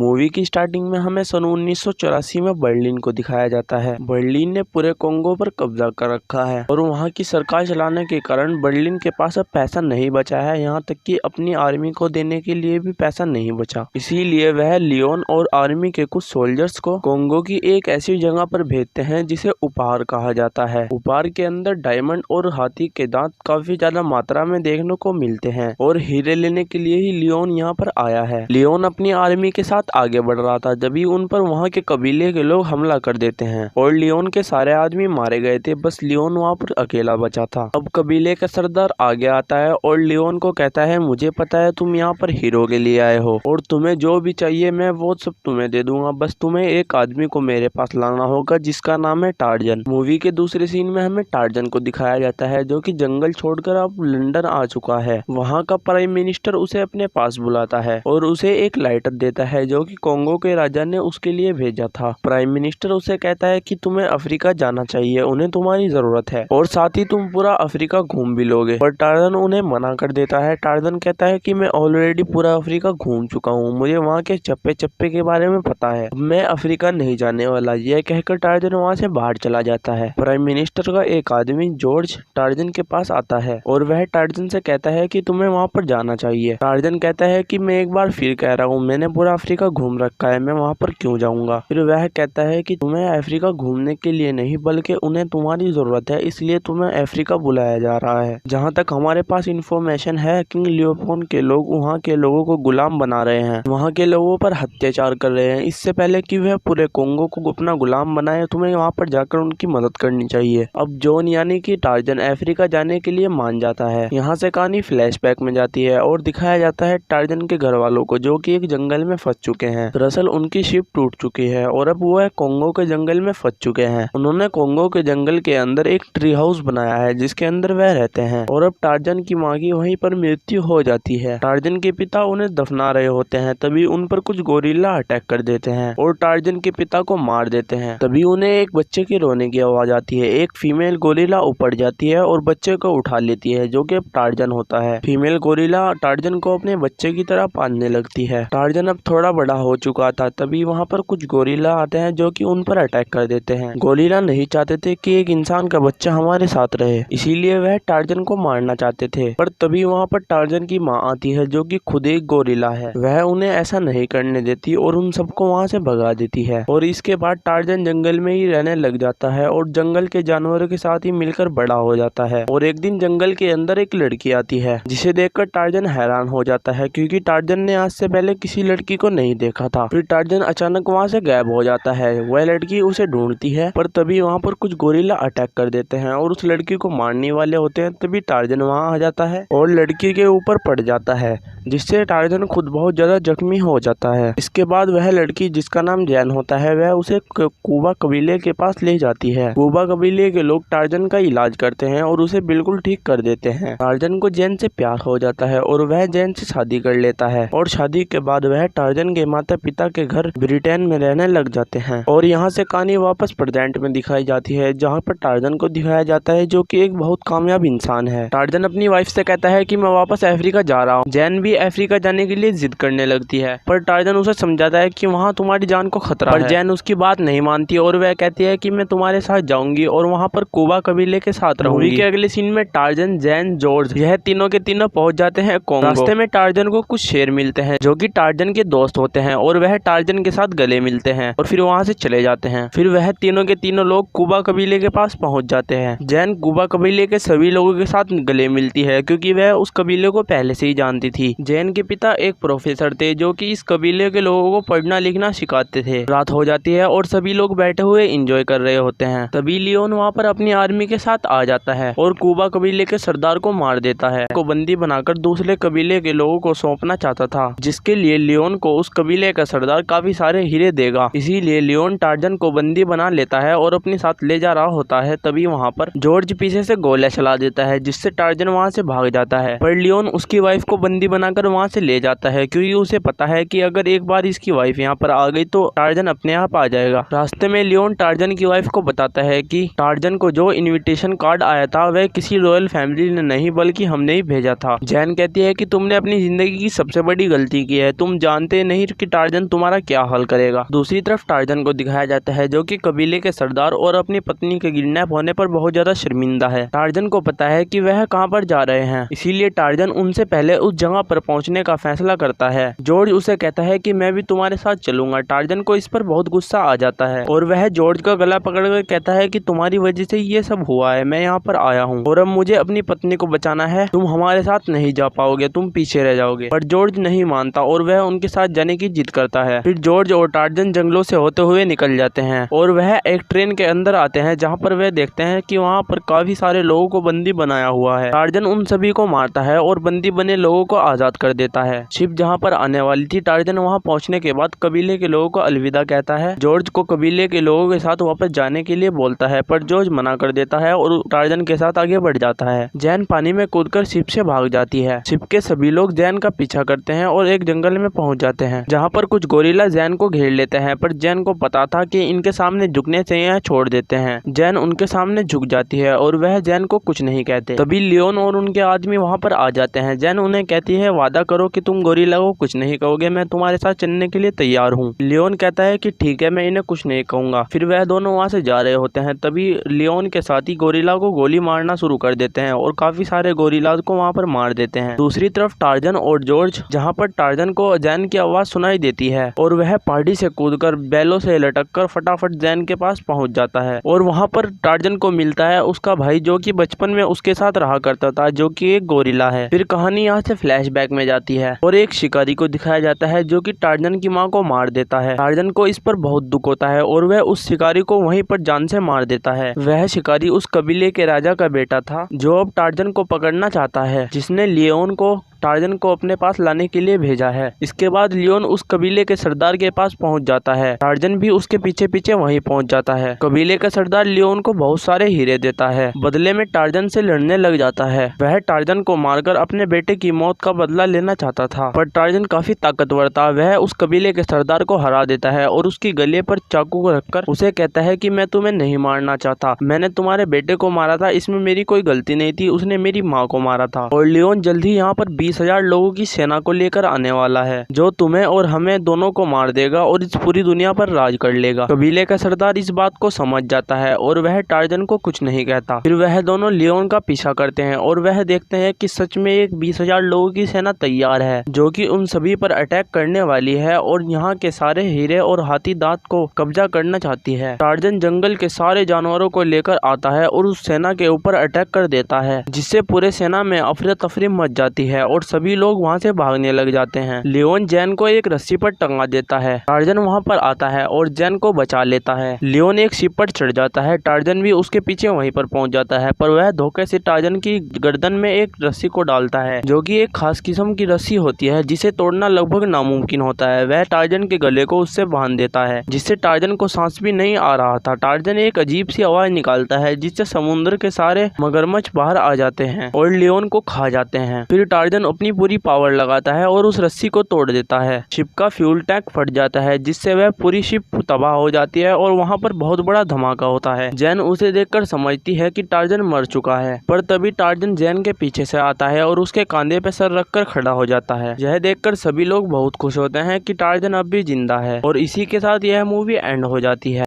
Movie की starting में हमें सन 1984 में बर्लिन को दिखाया जाता है। बर्लिन ने पूरे कोंगो पर कब्जा कर रखा है और वहाँ की सरकार चलाने के कारण बर्लिन के पास अब पैसा नहीं बचा है, यहाँ तक कि अपनी आर्मी को देने के लिए भी पैसा नहीं बचा। इसीलिए वह लियोन और आर्मी के कुछ सोल्जर्स को कोंगो की एक ऐसी जगह पर भेजते हैं जिसे उपहार कहा जाता है। उपहार के अंदर डायमंड और हाथी के दांत काफी ज्यादा मात्रा में देखने को मिलते हैं और हीरे लेने के लिए ही लियोन यहाँ पर आया है। लियोन अपनी आर्मी के साथ आगे बढ़ रहा था, जब उन पर वहाँ के कबीले के लोग हमला कर देते हैं और लियोन के सारे आदमी मारे गए थे, बस लियोन वहाँ पर अकेला बचा था। अब कबीले का सरदार आगे आता है और लियोन को कहता है, मुझे पता है तुम यहाँ पर हीरो के लिए आए हो और तुम्हें जो भी चाहिए मैं वो सब तुम्हें दे दूंगा, बस तुम्हें एक आदमी को मेरे पास लाना होगा जिसका नाम है टार्जन। मूवी के दूसरे सीन में हमें टार्जन को दिखाया जाता है जो कि जंगल छोड़कर अब लंदन आ चुका है। वहाँ का प्राइम मिनिस्टर उसे अपने पास बुलाता है और उसे एक लाइटर देता है जो कि कोंगो के राजा ने उसके लिए भेजा था। प्राइम मिनिस्टर उसे कहता है कि तुम्हें अफ्रीका जाना चाहिए, उन्हें तुम्हारी जरूरत है और साथ ही तुम पूरा अफ्रीका घूम भी लोगे, पर टार्जन उन्हें मना कर देता है। टार्जन कहता है कि मैं ऑलरेडी पूरा अफ्रीका घूम चुका हूँ, मुझे वहाँ के चप्पे चप्पे के बारे में पता है, मैं अफ्रीका नहीं जाने वाला। यह कहकर टार्जन वहाँ से बाहर चला जाता है। प्राइम मिनिस्टर का एक आदमी जॉर्ज टार्जन के पास आता है और वह टार्जन से कहता है कि तुम्हें वहाँ पर जाना चाहिए। टार्जन कहता है कि मैं एक बार फिर कह रहा हूँ, मैंने पूरा अफ्रीका घूम रखा है, मैं वहाँ पर क्यों जाऊँगा। फिर वह कहता है कि तुम्हें अफ्रीका घूमने के लिए नहीं बल्कि उन्हें तुम्हारी जरूरत है, इसलिए तुम्हें अफ्रीका बुलाया जा रहा है। जहाँ तक हमारे पास इंफॉर्मेशन है, किंग लियोपोल्ड के लोग वहाँ के लोगों को गुलाम बना रहे हैं, वहाँ के लोगों पर अत्याचार कर रहे हैं। इससे पहले कि वह पूरे कोंगो को अपना गुलाम बनाए, तुम्हें वहाँ पर जाकर उनकी मदद करनी चाहिए। अब जॉन यानी कि टार्जन अफ्रीका जाने के लिए मान जाता है। यहाँ से कहानी फ्लैशबैक में जाती है और दिखाया जाता है टार्जन के घर वालों को जो कि एक जंगल में फंस चुके हैं। दरअसल उनकी शिप टूट चुकी है और अब वो कोंगो के जंगल में फंस चुके हैं। उन्होंने कोंगो के जंगल के अंदर एक ट्री हाउस बनाया है जिसके अंदर वह रहते हैं और अब टार्जन की माँ की वहीं पर मृत्यु हो जाती है। टार्जन के पिता उन्हें दफना रहे होते हैं, तभी उन पर कुछ गोरिल्ला अटैक कर देते हैं और टार्जन के पिता को मार देते हैं। तभी उन्हें एक बच्चे की रोने की आवाज आती है। एक फीमेल गोरिल्ला ऊपर जाती है और बच्चे को उठा लेती है जो कि टार्जन होता है। फीमेल गोरिल्ला टार्जन को अपने बच्चे की तरह पालने लगती है। टार्जन अब थोड़ा बड़ा हो चुका था, तभी वहाँ पर कुछ गोरिल्ला आते हैं जो कि उन पर अटैक कर देते हैं। गोरिल्ला नहीं चाहते थे कि एक इंसान का बच्चा हमारे साथ रहे, इसीलिए वह टार्जन को मारना चाहते थे, पर तभी वहाँ पर टार्जन की माँ आती है जो कि खुद एक गोरिल्ला है। वह उन्हें ऐसा नहीं करने देती और उन सबको वहाँ से भगा देती है और इसके बाद टार्जन जंगल में ही रहने लग जाता है और जंगल के जानवरों के साथ ही मिलकर बड़ा हो जाता है। और एक दिन जंगल के अंदर एक लड़की आती है जिसे देखकर टार्जन हैरान हो जाता है क्योंकि टार्जन ने आज से पहले किसी लड़की को नहीं देखा था। फिर टार्जन अचानक वहाँ से गायब हो जाता है। वह लड़की उसे ढूंढती है, पर तभी वहाँ पर कुछ गोरिल्ला अटैक कर देते हैं और उस लड़की को मारने वाले होते हैं। तभी टार्जन वहाँ आ जाता है और लड़की के ऊपर पड़ जाता है, जिससे टार्जन खुद बहुत ज्यादा जख्मी हो जाता है। इसके बाद वह लड़की जिसका नाम जैन होता है वह उसे कूबा कबीले के पास ले जाती है। कूबा कबीले के लोग टार्जन का इलाज करते हैं और उसे बिल्कुल ठीक कर देते हैं। टार्जन को जैन से प्यार हो जाता है और वह जैन से शादी कर लेता है और शादी के बाद वह टार्जन के माता पिता के घर ब्रिटेन में रहने लग जाते हैं। और यहाँ से कहानी वापस प्रेजेंट में दिखाई जाती है जहाँ पर टार्जन को दिखाया जाता है जो कि एक बहुत कामयाब इंसान है। टार्जन अपनी वाइफ से कहता है कि मैं वापस अफ्रीका जा रहा हूँ। जैन भी अफ्रीका जाने के लिए जिद करने लगती है, पर टार्जन उसे समझाता है कि वहाँ तुम्हारी जान को खतरा है। जैन उसकी बात नहीं मानती और वह कहती है कि मैं तुम्हारे साथ जाऊंगी और वहाँ पर कूबा कबीले के साथ रहूंगी। मूवी के अगले सीन में टार्जन, जैन, जॉर्ज यह तीनों के तीनों पहुंच जाते हैं कोंगो। रास्ते में टार्जन को कुछ शेर मिलते हैं जो कि टार्जन के दोस्त होते हैं और वह टार्जन के साथ गले मिलते हैं और फिर वहाँ से चले जाते हैं। फिर वह तीनों के तीनों लोग कूबा कबीले के पास पहुँच जाते हैं। जैन कूबा कबीले के सभी लोगों के साथ गले मिलती है क्योंकि वह उस कबीले को पहले से ही जानती थी। जैन के पिता एक प्रोफेसर थे जो कि इस कबीले के लोगों को पढ़ना लिखना सिखाते थे। रात हो जाती है और सभी लोग बैठे हुए एंजॉय कर रहे होते हैं। तभी लियोन वहाँ पर अपनी आर्मी के साथ आ जाता है और कूबा कबीले के सरदार को मार देता है। को बंदी बनाकर दूसरे कबीले के लोगों को सौंपना चाहता था, जिसके लिए लियोन को उस कबीले का सरदार काफी सारे हीरे देगा। इसीलिए लियोन टार्जन को बंदी बना लेता है और अपने साथ ले जा रहा होता है। तभी वहाँ पर जॉर्ज पीछे से गोलियां चला देता है जिससे टार्जन वहाँ से भाग जाता है, पर लियोन उसकी वाइफ को बंदी बना बनाकर वहाँ से ले जाता है, क्योंकि उसे पता है कि अगर एक बार इसकी वाइफ यहाँ पर आ गई तो टार्जन अपने आप आ जाएगा। रास्ते में लियोन टार्जन की वाइफ को बताता है कि टार्जन को जो इनविटेशन कार्ड आया था वह किसी रॉयल फैमिली ने नहीं बल्कि हमने ही भेजा था। जैन कहती है कि तुमने अपनी जिंदगी की सबसे बड़ी गलती की है, तुम जानते नहीं कि टार्जन तुम्हारा क्या हाल करेगा। दूसरी तरफ टार्जन को दिखाया जाता है जो कि कबीले के सरदार और अपनी पत्नी के किडनैप होने पर बहुत ज्यादा शर्मिंदा है। टार्जन को पता है कि वह कहाँ पर जा रहे हैं, इसीलिए टार्जन उनसे पहले उस जगह पर पहुंचने का फैसला करता है। जॉर्ज उसे कहता है कि मैं भी तुम्हारे साथ चलूंगा। टार्जन को इस पर बहुत गुस्सा आ जाता है और वह जॉर्ज का गला पकड़कर कहता है कि तुम्हारी वजह से ये सब हुआ है, मैं यहाँ पर आया हूँ और अब मुझे अपनी पत्नी को बचाना है, तुम हमारे साथ नहीं जा पाओगे, तुम पीछे रह जाओगे। पर जॉर्ज नहीं मानता और वह उनके साथ जाने की जिद करता है। फिर जॉर्ज और टार्जन जंगलों से होते हुए निकल जाते हैं और वह एक ट्रेन के अंदर आते हैं जहाँ पर वह देखते हैं कि वहाँ पर काफी सारे लोगों को बंदी बनाया हुआ है। टार्जन उन सभी को मारता है और बंदी बने लोगों को आजाद कर देता है। शिप जहाँ पर आने वाली थी, टार्जन वहाँ पहुँचने के बाद कबीले के लोगों को अलविदा कहता है। जॉर्ज को कबीले के लोगों के साथ वापस जाने के लिए बोलता है, पर जॉर्ज मना कर देता है और टार्जन के साथ आगे बढ़ जाता है। जैन पानी में कूदकर शिप से भाग जाती है। शिप के सभी लोग जैन का पीछा करते हैं और एक जंगल में पहुंच जाते हैं जहां पर कुछ गोरिल्ला जैन को घेर लेते हैं, पर जैन को पता था कि इनके सामने झुकने से यह छोड़ देते हैं। जैन उनके सामने झुक जाती है और वह जैन को कुछ नहीं कहते। तभी लियोन और उनके आदमी वहां पर आ जाते हैं। जैन उन्हें कहती है, वादा करो कि तुम गोरिल्ला को कुछ नहीं कहोगे, मैं तुम्हारे साथ चलने के लिए तैयार हूँ। लियोन कहता है कि ठीक है, मैं इन्हें कुछ नहीं कहूंगा। फिर वह दोनों वहां से जा रहे होते हैं। तभी लियोन के साथी गोरिल्ला को गोली मारना शुरू कर देते हैं और काफी सारे गोरिल्लाज को वहां पर मार देते हैं। दूसरी तरफ टार्जन और जॉर्ज, जहां पर टार्जन को जैन की आवाज सुनाई देती है और वह पहाड़ी से कूदकर बैलों से लटककर फटाफट जैन के पास पहुंच जाता है और वहां पर टार्जन को मिलता है उसका भाई जो कि बचपन में उसके साथ रहा करता था, जो कि एक गोरिल्ला है। फिर कहानी यहाँ से फ्लैशबैक में जाती है और एक शिकारी को दिखाया जाता है जो कि टार्जन की माँ को मार देता है। टार्जन को इस पर बहुत दुख होता है और वह उस शिकारी को वहीं पर जान से मार देता है। वह शिकारी उस कबीले के राजा का बेटा था जो अब टार्जन को पकड़ना चाहता है, जिसने लियोन को टार्जन को अपने पास लाने के लिए भेजा है। इसके बाद लियोन उस कबीले के सरदार के पास पहुंच जाता है। टार्जन भी उसके पीछे पीछे वहीं पहुंच जाता है। कबीले का सरदार लियोन को बहुत सारे हीरे देता है, बदले में टार्जन से लड़ने लग जाता है। वह टार्जन को मारकर अपने बेटे की मौत का बदला लेना चाहता था, पर टार्जन काफी ताकतवर था। वह उस कबीले के सरदार को हरा देता है और उसकी गले पर चाकू को रखकर उसे कहता है कि मैं तुम्हें नहीं मारना चाहता, मैंने तुम्हारे बेटे को मारा था, इसमें मेरी कोई गलती नहीं थी, उसने मेरी माँ को मारा था। और लियोन जल्द ही यहाँ पर 20,000 लोगों की सेना को लेकर आने वाला है जो तुम्हें और हमें दोनों को मार देगा और इस पूरी दुनिया पर राज कर लेगा। कबीले का सरदार इस बात को समझ जाता है और वह टार्जन को कुछ नहीं कहता। फिर वह दोनों लियोन का पीछा करते हैं और वह देखते हैं कि सच में एक 20,000 लोगों की सेना तैयार है जो कि उन सभी पर अटैक करने वाली है और यहाँ के सारे हीरे और हाथी दांत को कब्जा करना चाहती है। टार्जन जंगल के सारे जानवरों को लेकर आता है और उस सेना के ऊपर अटैक कर देता है, जिससे पूरे सेना में अफरा तफरी मच जाती है और सभी लोग वहां से भागने लग जाते हैं। लियोन जैन को एक रस्सी पर टंगा देता है। टार्जन वहां पर आता है और जैन को बचा लेता है। लियोन एक शिप पर चढ़ जाता है। टार्जन भी उसके पीछे वहीं पर पहुंच जाता है, पर वह धोखे से टार्जन की गर्दन में एक रस्सी को डालता है जो कि एक खास किस्म की रस्सी होती है जिसे तोड़ना लगभग नामुमकिन होता है। वह टार्जन के गले को उससे बांध देता है, जिससे टार्जन को सांस भी नहीं आ रहा था। टार्जन एक अजीब सी आवाज निकालता है जिससे समुद्र के सारे मगरमच्छ बाहर आ जाते हैं और लियोन को खा जाते हैं। फिर टार्जन अपनी पूरी पावर लगाता है और उस रस्सी को तोड़ देता है। शिप का फ्यूल टैंक फट जाता है, जिससे वह पूरी शिप तबाह हो जाती है और वहां पर बहुत बड़ा धमाका होता है। जैन उसे देखकर समझती है कि टार्जन मर चुका है, पर तभी टार्जन जैन के पीछे से आता है और उसके कंधे पे सर रखकर खड़ा हो जाता है। यह देखकर सभी लोग बहुत खुश होते हैं कि टार्जन अब भी जिंदा है और इसी के साथ यह मूवी एंड हो जाती है।